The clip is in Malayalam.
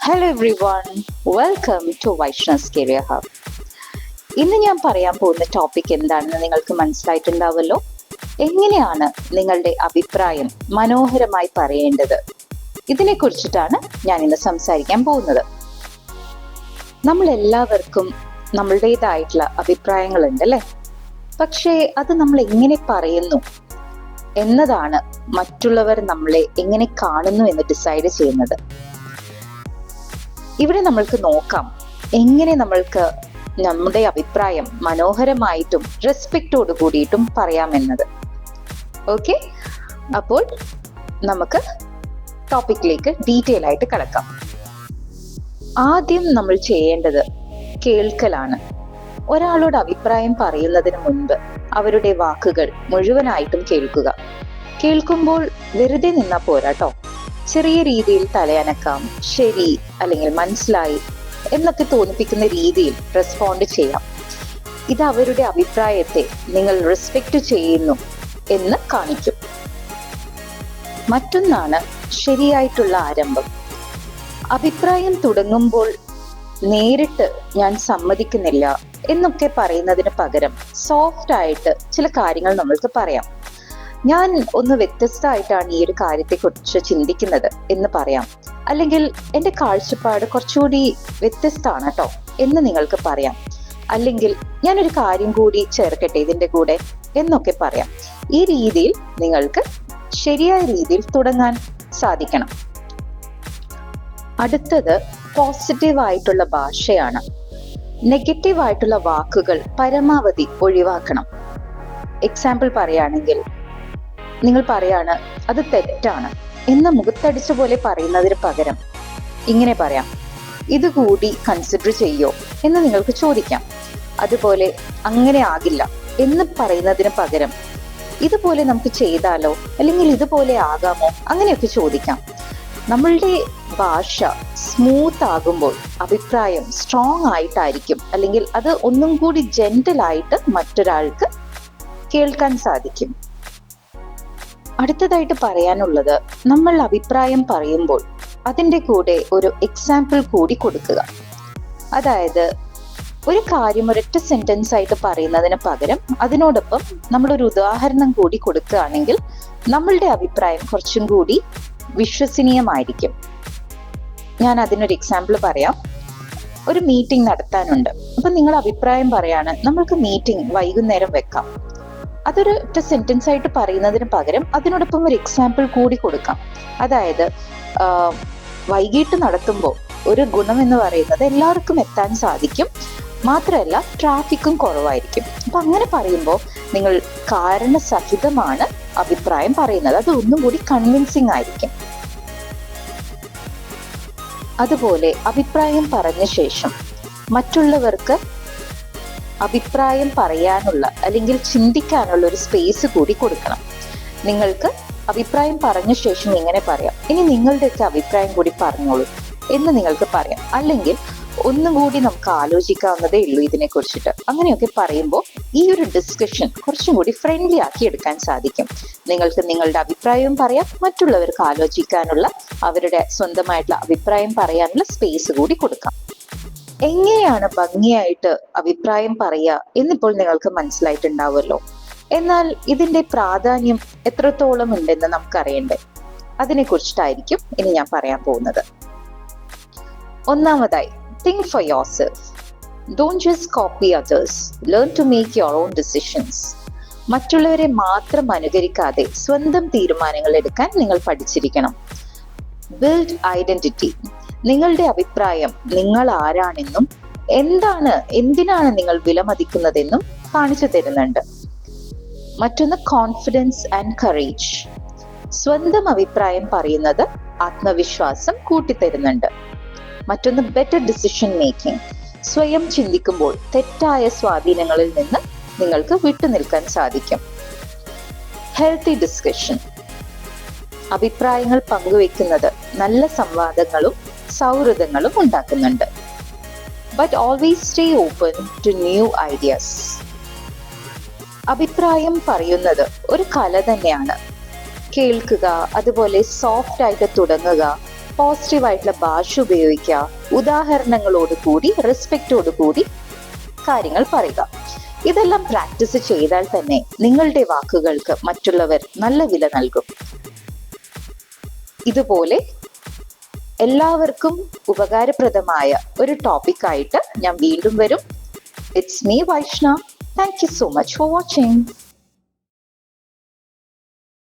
Hello everyone, welcome to Vaishnav's career hub. ഇന്ന് ഞാൻ പറയാൻ പോകുന്ന ടോപ്പിക് എന്താണെന്ന് നിങ്ങൾക്ക് മനസ്സിലായിട്ടുണ്ടാവുമല്ലോ. എങ്ങനെയാണ് നിങ്ങളുടെ അഭിപ്രായം മനോഹരമായി പറയേണ്ടത്, ഇതിനെ കുറിച്ചിട്ടാണ് ഞാൻ ഇന്ന് സംസാരിക്കാൻ പോകുന്നത്. നമ്മൾ എല്ലാവർക്കും നമ്മളുടേതായിട്ടുള്ള അഭിപ്രായങ്ങളുണ്ട് അല്ലേ? പക്ഷേ അത് നമ്മൾ എങ്ങനെ പറയുന്നു എന്നതാണ് മറ്റുള്ളവർ നമ്മളെ എങ്ങനെ കാണുന്നു എന്ന് ഡിസൈഡ് ചെയ്യുന്നത്. ഇവിടെ നമ്മൾക്ക് നോക്കാം എങ്ങനെ നമ്മൾക്ക് നമ്മുടെ അഭിപ്രായം മനോഹരമായിട്ടും റെസ്പെക്റ്റോട് കൂടിയിട്ടും പറയാമെന്നത്. ഓക്കെ, അപ്പോൾ നമുക്ക് ടോപ്പിക്കിലേക്ക് ഡീറ്റെയിൽ ആയിട്ട് കടക്കാം. ആദ്യം നമ്മൾ ചെയ്യേണ്ടത് കേൾക്കലാണ്. ഒരാളോട് അഭിപ്രായം പറയുന്നതിന് മുൻപ് അവരുടെ വാക്കുകൾ മുഴുവനായിട്ടും കേൾക്കുക. കേൾക്കുമ്പോൾ വെറുതെ നിന്നാ പോരാട്ടോ. ചെറിയ രീതിയിൽ തലയനക്കാം, ശരി അല്ലെങ്കിൽ മനസ്സിലായി എന്നൊക്കെ തോന്നിപ്പിക്കുന്ന രീതിയിൽ റെസ്പോണ്ട് ചെയ്യാം. ഇത് അവരുടെ അഭിപ്രായത്തെ നിങ്ങൾ റെസ്പെക്ട് ചെയ്യുന്നു എന്ന് കാണിക്കും. മറ്റൊന്നാണ് ശരിയായിട്ടുള്ള ആരംഭം. അഭിപ്രായം തുടങ്ങുമ്പോൾ നേരിട്ട് ഞാൻ സമ്മതിക്കുന്നില്ല എന്നൊക്കെ പറയുന്നതിന് പകരം സോഫ്റ്റ് ആയിട്ട് ചില കാര്യങ്ങൾ നമ്മൾക്ക് പറയാം. ഞാൻ ഒന്ന് വ്യത്യസ്തമായിട്ടാണ് ഈ ഒരു കാര്യത്തെക്കുറിച്ച് ചിന്തിക്കുന്നത് എന്ന് പറയാം. അല്ലെങ്കിൽ എൻ്റെ കാഴ്ചപ്പാട് കുറച്ചുകൂടി വ്യത്യസ്തമാണ് കേട്ടോ എന്ന് നിങ്ങൾക്ക് പറയാം. അല്ലെങ്കിൽ ഞാനൊരു കാര്യം കൂടി ചേർക്കട്ടെ ഇതിൻ്റെ കൂടെ എന്നൊക്കെ പറയാം. ഈ രീതിയിൽ നിങ്ങൾക്ക് ശരിയായ രീതിയിൽ തുടങ്ങാൻ സാധിക്കണം. അടുത്തത് പോസിറ്റീവ് ആയിട്ടുള്ള ഭാഷയാണ്. നെഗറ്റീവ് ആയിട്ടുള്ള വാക്കുകൾ പരമാവധി ഒഴിവാക്കണം. എക്സാമ്പിൾ പറയുകയാണെങ്കിൽ നിങ്ങൾ പറയാണ് അത് തെറ്റാണ് എന്ന മുഖത്തടിച്ച പോലെ പറയുന്നതിന് പകരം ഇങ്ങനെ പറയാം, ഇതുകൂടി കൺസിഡർ ചെയ്യോ എന്ന് നിങ്ങൾക്ക് ചോദിക്കാം. അതുപോലെ അങ്ങനെ ആകില്ല എന്ന് പറയുന്നതിന് പകരം ഇതുപോലെ നമുക്ക് ചെയ്താലോ അല്ലെങ്കിൽ ഇതുപോലെ ആകാമോ അങ്ങനെയൊക്കെ ചോദിക്കാം. നമ്മളുടെ ഭാഷ സ്മൂത്ത് ആകുമ്പോൾ അഭിപ്രായം സ്ട്രോങ് ആയിട്ടായിരിക്കും, അല്ലെങ്കിൽ അത് ഒന്നും കൂടി ജെന്റിൽ ആയിട്ട് മറ്റൊരാൾക്ക് കേൾക്കാൻ സാധിക്കും. അടുത്തതായിട്ട് പറയാനുള്ളത്, നമ്മൾ അഭിപ്രായം പറയുമ്പോൾ അതിൻ്റെ കൂടെ ഒരു എക്സാമ്പിൾ കൂടി കൊടുക്കുക. അതായത് ഒരു കാര്യം ഒരൊറ്റ സെന്റൻസ് ആയിട്ട് പറയുന്നതിന് പകരം അതിനോടൊപ്പം നമ്മളൊരു ഉദാഹരണം കൂടി കൊടുക്കുകയാണെങ്കിൽ നമ്മളുടെ അഭിപ്രായം കുറച്ചും കൂടി വിശ്വസനീയമായിരിക്കും. ഞാൻ അതിനൊരു എക്സാമ്പിൾ പറയാം. ഒരു മീറ്റിംഗ് നടത്താനുണ്ട്. അപ്പൊ നിങ്ങൾ അഭിപ്രായം പറയാണ് നമ്മൾക്ക് മീറ്റിംഗ് വൈകുന്നേരം വെക്കാം. അതൊരു ഒറ്റ സെന്റൻസ് ആയിട്ട് പറയുന്നതിന് പകരം അതിനോടൊപ്പം ഒരു എക്സാമ്പിൾ കൂടി കൊടുക്കാം. അതായത് വൈകിട്ട് നടത്തുമ്പോൾ ഒരു ഗുണം എന്ന് പറയുന്നത് എല്ലാവർക്കും എത്താൻ സാധിക്കും, മാത്രമല്ല ട്രാഫിക്കും കുറവായിരിക്കും. അപ്പൊ അങ്ങനെ പറയുമ്പോൾ നിങ്ങൾ കാരണസഹിതമാണ് അഭിപ്രായം പറയുന്നത്. അത് ഒന്നും കൂടി കൺവിൻസിങ് ആയിരിക്കും. അതുപോലെ അഭിപ്രായം പറഞ്ഞ ശേഷം മറ്റുള്ളവർക്ക് അഭിപ്രായം പറയാനുള്ള അല്ലെങ്കിൽ ചിന്തിക്കാനുള്ള ഒരു സ്പേസ് കൂടി കൊടുക്കണം. നിങ്ങൾക്ക് അഭിപ്രായം പറഞ്ഞ ശേഷം ഇങ്ങനെ പറയാം, ഇനി നിങ്ങളുടെയൊക്കെ അഭിപ്രായം കൂടി പറഞ്ഞോളൂ എന്ന് നിങ്ങൾക്ക് പറയാം. അല്ലെങ്കിൽ ഒന്നും കൂടി നമുക്ക് ആലോചിക്കാവുന്നതേ ഉള്ളൂ ഇതിനെ കുറിച്ചിട്ട്. അങ്ങനെയൊക്കെ പറയുമ്പോൾ ഈ ഒരു ഡിസ്കഷൻ കുറച്ചും കൂടി ഫ്രണ്ട്ലി ആക്കി എടുക്കാൻ സാധിക്കും. നിങ്ങൾക്ക് നിങ്ങളുടെ അഭിപ്രായവും പറയാം, മറ്റുള്ളവർക്ക് ആലോചിക്കാനുള്ള അവരുടെ സ്വന്തമായിട്ടുള്ള അഭിപ്രായം പറയാനുള്ള സ്പേസ് കൂടി കൊടുക്കാം. എങ്ങനെയാണ് ഭംഗിയായിട്ട് അഭിപ്രായം പറയുക എന്നിപ്പോൾ നിങ്ങൾക്ക് മനസ്സിലായിട്ടുണ്ടാവുമല്ലോ. എന്നാൽ ഇതിന്റെ പ്രാധാന്യം എത്രത്തോളം ഉണ്ടെന്ന് നമുക്കറിയണ്ടേ? അതിനെ കുറിച്ചിട്ടായിരിക്കും ഇനി ഞാൻ പറയാൻ പോകുന്നത്. ഒന്നാമതായി, think for yourself. Don't just copy others. Learn to make your own decisions. മറ്റുള്ളവരെ മാത്രം അനുകരിക്കാതെ സ്വന്തം തീരുമാനങ്ങൾ എടുക്കാൻ നിങ്ങൾ പഠിച്ചിരിക്കണം. Build identity. നിങ്ങളുടെ അഭിപ്രായം നിങ്ങൾ ആരാണെന്നും എന്തിനാണ് നിങ്ങൾ വിലമതിക്കുന്നതെന്നും കാണിച്ചു തരുന്നുണ്ട്. മറ്റൊന്ന് കോൺഫിഡൻസ് ആൻഡ് കറേജ്. സ്വന്തം അഭിപ്രായം പറയുന്നത് ആത്മവിശ്വാസം കൂട്ടിത്തരുന്നുണ്ട്. മറ്റൊന്ന് ബെറ്റർ ഡിസിഷൻ മേക്കിംഗ്. സ്വയം ചിന്തിക്കുമ്പോൾ തെറ്റായ സ്വാധീനങ്ങളിൽ നിന്ന് നിങ്ങൾക്ക് വിട്ടുനിൽക്കാൻ സാധിക്കും. Healthy discussion. അഭിപ്രായങ്ങൾ പങ്കുവെക്കുന്നത് നല്ല സംവാദങ്ങളും സൗഹൃദങ്ങളും ഉണ്ടാക്കുന്നുണ്ട്. But always stay open to new ideas. അഭിപ്രായം പറയുന്നത് ഒരു കല തന്നെയാണ്. കേൾക്കുക, അതുപോലെ സോഫ്റ്റ് ആയിട്ട് തുടങ്ങുക, പോസിറ്റീവായിട്ടുള്ള ഭാഷ ഉപയോഗിക്കുക, ഉദാഹരണങ്ങളോട് കൂടി റെസ്പെക്റ്റോട് കൂടി കാര്യങ്ങൾ പറയുക. ഇതെല്ലാം പ്രാക്ടീസ് ചെയ്താൽ തന്നെ നിങ്ങളുടെ വാക്കുകൾക്ക് മറ്റുള്ളവർ നല്ല വില നൽകും. ഇതുപോലെ എല്ലാവർക്കും ഉപകാരപ്രദമായ ഒരു ടോപ്പിക് ആയിട്ട് ഞാൻ വീണ്ടും വരും. It's me Vaishna. Thank you so much for watching.